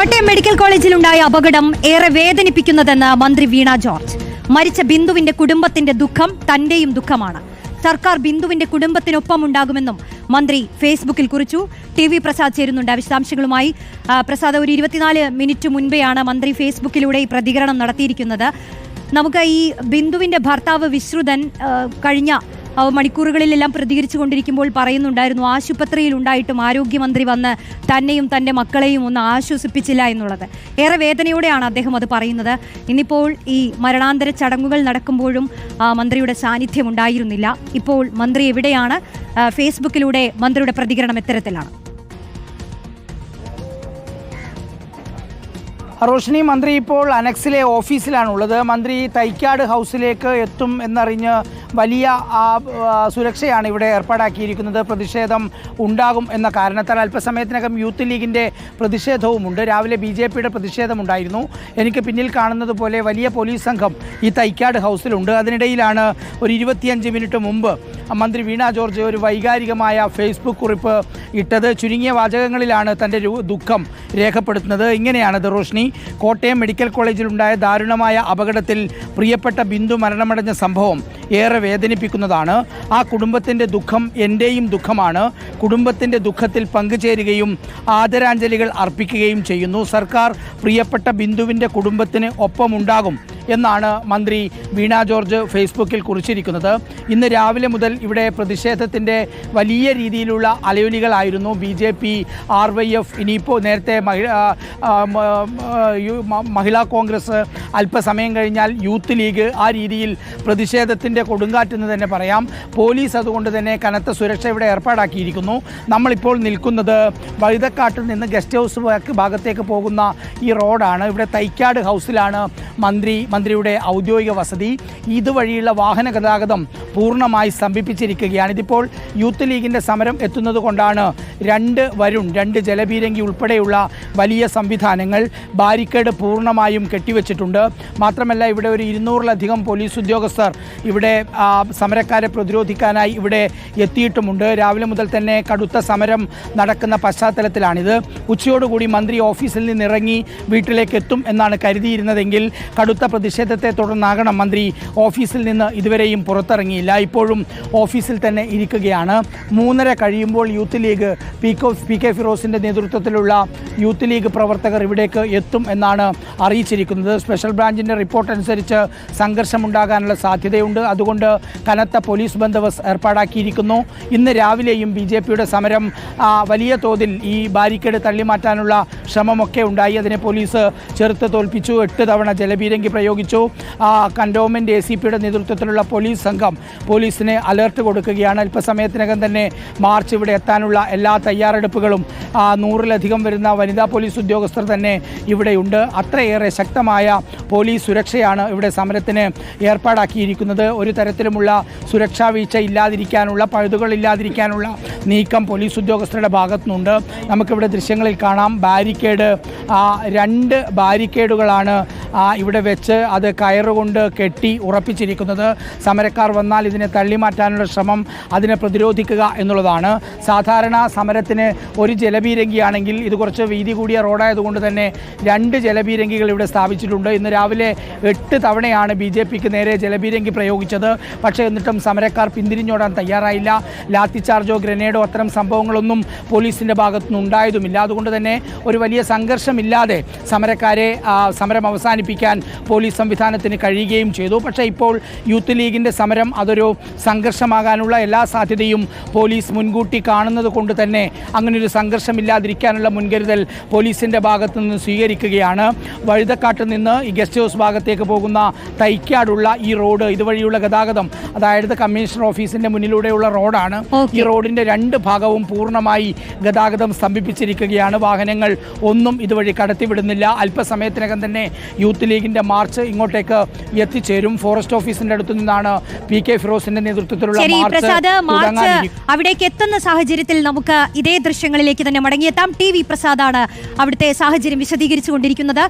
Kottayam medical കോളേജിലുണ്ടായ അപകടം ഏറെ വേദനിപ്പിക്കുന്നതെന്ന് മന്ത്രി വീണ ജോർജ്. മരിച്ച ബിന്ദുവിന്റെ കുടുംബത്തിന്റെ ദുഃഖം തന്റെയും ദുഃഖമാണ്. സർക്കാർ ബിന്ദുവിന്റെ കുടുംബത്തിനൊപ്പം ഉണ്ടാകുമെന്നും മന്ത്രി ഫേസ്ബുക്കിൽ കുറിച്ചു. ടി വി പ്രസാദ് ചേരുന്നുണ്ട് വിശദാംശങ്ങളുമായി. പ്രസാദ്, ഒരു 24 മിനിറ്റ് മുൻപെയാണ് മന്ത്രി ഫേസ്ബുക്കിലൂടെ ഈ പ്രതികരണം നടത്തിയിരിക്കുന്നത്. നമുക്ക് ഈ ബിന്ദുവിന്റെ ഭർത്താവ് വിശ്രുതൻ കഴിഞ്ഞ മണിക്കൂറുകളിലെല്ലാം പ്രതികരിച്ചു കൊണ്ടിരിക്കുമ്പോൾ പറയുന്നുണ്ടായിരുന്നു, ആശുപത്രിയിൽ ഉണ്ടായിട്ടും ആരോഗ്യമന്ത്രി വന്ന് തന്നെയും തൻ്റെ മക്കളെയും ഒന്ന് ആശ്വസിപ്പിച്ചില്ല എന്നുള്ളത്. ഏറെ വേദനയോടെയാണ് അദ്ദേഹം അത് പറയുന്നത്. ഇന്നിപ്പോൾ ഈ മരണാന്തര ചടങ്ങുകൾ നടക്കുമ്പോഴും മന്ത്രിയുടെ സാന്നിധ്യം ഉണ്ടായിരുന്നില്ല. ഇപ്പോൾ മന്ത്രി എവിടെയാണ്? ഫേസ്ബുക്കിലൂടെ മന്ത്രിയുടെ പ്രതികരണം എത്തരത്തിലാണ്? റോഷിനി, മന്ത്രി ഇപ്പോൾ അനക്സിലെ ഓഫീസിലാണുള്ളത്. മന്ത്രി തൈക്കാട് ഹൗസിലേക്ക് എത്തും എന്നറിഞ്ഞ് വലിയ സുരക്ഷയാണ് ഇവിടെ ഏർപ്പാടാക്കിയിരിക്കുന്നത്. പ്രതിഷേധം ഉണ്ടാകും എന്ന കാരണത്താൽ അല്പസമയത്തിനകം യൂത്ത് ലീഗിൻ്റെ പ്രതിഷേധവുമുണ്ട്. രാവിലെ BJPയുടെ പ്രതിഷേധമുണ്ടായിരുന്നു. എനിക്ക് പിന്നിൽ കാണുന്നത് പോലെ വലിയ പോലീസ് സംഘം ഈ തൈക്കാട് ഹൗസിലുണ്ട്. അതിനിടയിലാണ് ഒരു 25 മിനിറ്റ് മുമ്പ് മന്ത്രി വീണ ജോർജ് ഒരു വൈകാരികമായ ഫേസ്ബുക്ക് കുറിപ്പ് ഇട്ടത്. ചുരുങ്ങിയ വാചകങ്ങളിലാണ് തൻ്റെ ദുഃഖം രേഖപ്പെടുത്തുന്നത്. ഇങ്ങനെയാണത് റോഷ്നി: കോട്ടയം മെഡിക്കൽ കോളേജിലുണ്ടായ ദാരുണമായ അപകടത്തിൽ പ്രിയപ്പെട്ട ബിന്ദു മരണമടഞ്ഞ സംഭവം ഏറെ വേദനിപ്പിക്കുന്നതാണ്. ആ കുടുംബത്തിൻ്റെ ദുഃഖം എൻ്റെയും ദുഃഖമാണ്. കുടുംബത്തിൻ്റെ ദുഃഖത്തിൽ പങ്കുചേരുകയും ആദരാഞ്ജലികൾ അർപ്പിക്കുകയും ചെയ്യുന്നു. സർക്കാർ പ്രിയപ്പെട്ട ബിന്ദുവിൻ്റെ കുടുംബത്തിന് ഒപ്പമുണ്ടാകും എന്നാണ് മന്ത്രി വീണ ജോർജ് ഫേസ്ബുക്കിൽ കുറിച്ചിരിക്കുന്നത്. ഇന്ന് രാവിലെ മുതൽ ഇവിടെ പ്രതിഷേധത്തിൻ്റെ വലിയ രീതിയിലുള്ള അലയൊലികളായിരുന്നു. BJP, RYF, ഇനിയിപ്പോൾ നേരത്തെ മഹിളാ കോൺഗ്രസ്, അല്പസമയം കഴിഞ്ഞാൽ യൂത്ത് ലീഗ്. ആ രീതിയിൽ പ്രതിഷേധത്തിൻ്റെ കൊടുങ്കാറ്റെന്ന് തന്നെ പറയാം. പോലീസ് അതുകൊണ്ട് തന്നെ കനത്ത സുരക്ഷ ഇവിടെ ഏർപ്പാടാക്കിയിരിക്കുന്നു. നമ്മളിപ്പോൾ നിൽക്കുന്നത് വഴുതക്കാട്ടിൽ നിന്ന് ഗസ്റ്റ് ഹൗസ് ഭാഗത്തേക്ക് പോകുന്ന ഈ റോഡാണ്. ഇവിടെ തൈക്കാട് ഹൗസിലാണ് മന്ത്രിയുടെ ഔദ്യോഗിക വസതി. ഇതുവഴിയുള്ള വാഹന ഗതാഗതം പൂർണ്ണമായി സ്തംഭിപ്പിച്ചിരിക്കുകയാണ്. ഇതിപ്പോൾ യൂത്ത് ലീഗിൻ്റെ സമരം എത്തുന്നത് കൊണ്ടാണ് രണ്ട് ജലപീരങ്കി ഉൾപ്പെടെയുള്ള വലിയ സംവിധാനങ്ങൾ, ബാരിക്കേഡ് പൂർണ്ണമായും കെട്ടിവെച്ചിട്ടുണ്ട്. മാത്രമല്ല ഇവിടെ ഒരു 200-ലധികം പോലീസ് ഉദ്യോഗസ്ഥർ ഇവിടെ സമരക്കാരെ പ്രതിരോധിക്കാനായി ഇവിടെ എത്തിയിട്ടുമുണ്ട്. രാവിലെ മുതൽ തന്നെ കടുത്ത സമരം നടക്കുന്ന പശ്ചാത്തലത്തിലാണിത്. ഉച്ചയോടുകൂടി മന്ത്രി ഓഫീസിൽ നിന്നിറങ്ങി വീട്ടിലേക്ക് എത്തും എന്നാണ് കരുതിയിരുന്നതെങ്കിൽ കടുത്ത പ്രതിഷേധത്തെ തുടർന്നാകണം മന്ത്രി ഓഫീസിൽ നിന്ന് ഇതുവരെയും പുറത്തിറങ്ങിയില്ല. ഇപ്പോഴും ഓഫീസിൽ തന്നെ ഇരിക്കുകയാണ്. 3:30 കഴിയുമ്പോൾ യൂത്ത് ലീഗ് PK ഫിറോസിൻ്റെ നേതൃത്വത്തിലുള്ള യൂത്ത് ലീഗ് പ്രവർത്തകർ ഇവിടേക്ക് എത്തും എന്നാണ് അറിയിച്ചിരിക്കുന്നത്. സ്പെഷ്യൽ ബ്രാഞ്ചിൻ്റെ റിപ്പോർട്ട് അനുസരിച്ച് സംഘർഷമുണ്ടാകാനുള്ള സാധ്യതയുണ്ട്. അതുകൊണ്ട് കനത്ത പോലീസ് ബന്ദോബസ്ത് ഏർപ്പാടാക്കിയിരിക്കുന്നു. ഇന്ന് രാവിലെയും BJPയുടെ സമരം വലിയ തോതിൽ ഈ ബാരിക്കേഡ് തള്ളിമാറ്റാനുള്ള ശ്രമമൊക്കെ ഉണ്ടായി. അതിനെ പോലീസ് ചെറുത്ത് തോൽപ്പിച്ചു. 8 തവണ ജലപീരങ്കി പ്രയോഗിച്ചു. കൻ്റോൺമെൻറ്റ് ACPയുടെ നേതൃത്വത്തിലുള്ള പോലീസ് സംഘം പോലീസിന് അലർട്ട് കൊടുക്കുകയാണ്. അല്പസമയത്തിനകം തന്നെ മാർച്ച് ഇവിടെ എത്താനുള്ള എല്ലാ തയ്യാറെടുപ്പുകളും 100-ലധികം വരുന്ന വനിതാ പോലീസ് ഉദ്യോഗസ്ഥർ തന്നെ ഇവിടെയുണ്ട്. അത്രയേറെ ശക്തമായ പോലീസ് സുരക്ഷയാണ് ഇവിടെ സമരത്തിന് ഏർപ്പാടാക്കിയിരിക്കുന്നത്. ഒരു തരത്തിലുമുള്ള സുരക്ഷാ വീഴ്ച ഇല്ലാതിരിക്കാനുള്ള, പഴുതുകളില്ലാതിരിക്കാനുള്ള നീക്കം പോലീസ് ഉദ്യോഗസ്ഥരുടെ ഭാഗത്തുനിന്നുണ്ട്. നമുക്കിവിടെ ദൃശ്യങ്ങളിൽ കാണാം. ബാരിക്കേഡ് 2 ബാരിക്കേഡുകളാണ് ഇവിടെ വെച്ച് അത് കയറുകൊണ്ട് കെട്ടി ഉറപ്പിച്ചിരിക്കുന്നത്. സമരക്കാർ വന്നാൽ ഇതിനെ തള്ളിമാറ്റാനുള്ള ശ്രമം, അതിനെ പ്രതിരോധിക്കുക എന്നുള്ളതാണ്. സാധാരണ സമരത്തിന് ഒരു ജലപീരങ്കിയാണെങ്കിൽ ഇത് കുറച്ച് വീതി കൂടിയ റോഡായതുകൊണ്ട് തന്നെ 2 ജലപീരങ്കികൾ ഇവിടെ സ്ഥാപിച്ചിട്ടുണ്ട്. ഇന്ന് രാവിലെ 8 തവണയാണ് BJPക്ക് നേരെ ജലപീരങ്കി പ്രയോഗിച്ചത്. പക്ഷേ എന്നിട്ടും സമരക്കാർ പിന്തിരിഞ്ഞോടാൻ തയ്യാറായില്ല. ലാത്തിച്ചാർജോ ഗ്രനേഡോ അത്തരം സംഭവങ്ങളൊന്നും പോലീസിൻ്റെ ഭാഗത്തുനിന്ന് ഉണ്ടായതുമില്ല. അതുകൊണ്ട് തന്നെ ഒരു വലിയ സംഘർഷമില്ലാതെ സമരം അവസാനിപ്പിക്കാൻ പോലീസ് സംവിധാനത്തിന് കഴിയുകയും ചെയ്തു. പക്ഷേ ഇപ്പോൾ യൂത്ത് ലീഗിൻ്റെ സമരം അതൊരു സംഘർഷമാകാനുള്ള എല്ലാ സാധ്യതയും പോലീസ് മുൻകൂട്ടി കാണുന്നത് കൊണ്ട് തന്നെ അങ്ങനെയൊരു സംഘർഷമില്ലാതിരിക്കാനുള്ള മുൻകരുതൽ പോലീസിൻ്റെ ഭാഗത്തു നിന്ന് സ്വീകരിക്കുകയാണ്. വഴുതക്കാട്ട് നിന്ന് ഈ ഗസ്റ്റ് ഹൗസ് ഭാഗത്തേക്ക് പോകുന്ന തൈക്കാടുള്ള ഈ റോഡ്, ഇതുവഴിയുള്ള ഗതാഗതം, അതായത് കമ്മീഷണർ ഓഫീസിൻ്റെ മുന്നിലൂടെയുള്ള റോഡാണ്. ഈ റോഡിൻ്റെ 2 ഭാഗവും പൂർണ്ണമായി ഗതാഗതം സ്തംഭിപ്പിച്ചിരിക്കുകയാണ്. വാഹനങ്ങൾ ഒന്നും ഇതുവഴി കടത്തിവിടുന്നില്ല. അല്പസമയത്തിനകം തന്നെ യൂത്ത് ലീഗിൻ്റെ മാർച്ച് ഇങ്ങോട്ടേക്ക് എത്തിച്ചേരും. ഫോറസ്റ്റ് ഓഫീസിൻ്റെ അടുത്തു നിന്നാണ് PK ഫിറോസിന്റെ നേതൃത്വത്തിലുള്ള മാർച്ച് അവിടേക്ക് എത്തുന്ന സാഹചര്യത്തിൽ നമുക്ക് ഇതേ ദൃശ്യങ്ങളിലേക്ക് തന്നെ മടങ്ങിയെത്താം. TV പ്രസാദാണ് അവിടുത്തെ സാഹചര്യം വിശദീകരിച്ചുകൊണ്ടിരിക്കുന്നത്.